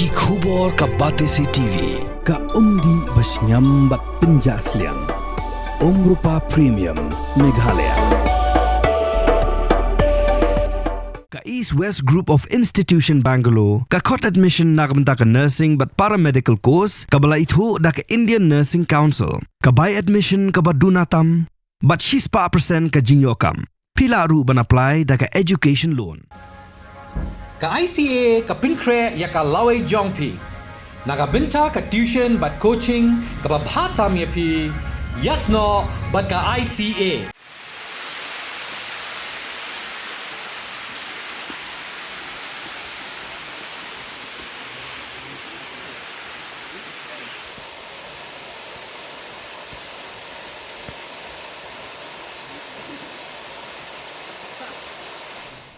Ki khubor ka Batesi TV. Ka umdi basnyam bat penjaslian. Umrupa Premium Meghalaya. Ka East West Group of Institution Bangalore. Ka khot admission nagmenta ka nursing but paramedical course. Ka bala ithu da ka Indian Nursing Council. Ka buy admission ka badunatam. But she's pa percent ka jinyokam. Pila ru ban apply da ka education loan. Ka ICA ka pinkre ya ka laway jongpi. Nagabinta ka tuition but coaching ka babhatam ya pi. Yes no but ka ICA.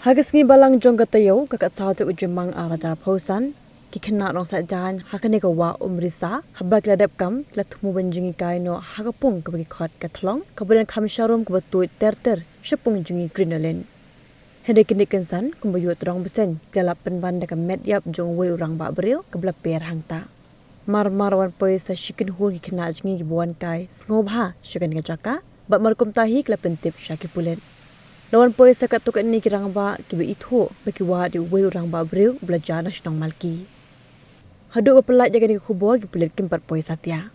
Hagas ngi balang jong katayo kakat satu ujumang arajar pausan ki kena Nongsaitjaiñ hakane ka wa Umrisa habak ladap kam latmu banjungi kai no hakapung ka bagi khot katlong kemudian kami syarum ka batui terter syapung jungi grinolin hende kini kensan kumbayu terong besen galap penban ka Metïap jong we urang ba bril ka bla per hangta marwan poi sa shikin hu ki kena jungi buan kai ngobha syakan ka jaka bat markum tahi kla pentip syaki pulen lawan poi sakat tukat ni kirang ba kibe itho baki wa di we urang ba bril belajar nasional malki haduk pelat jaga ni khubor ki pulet kimpat poi satya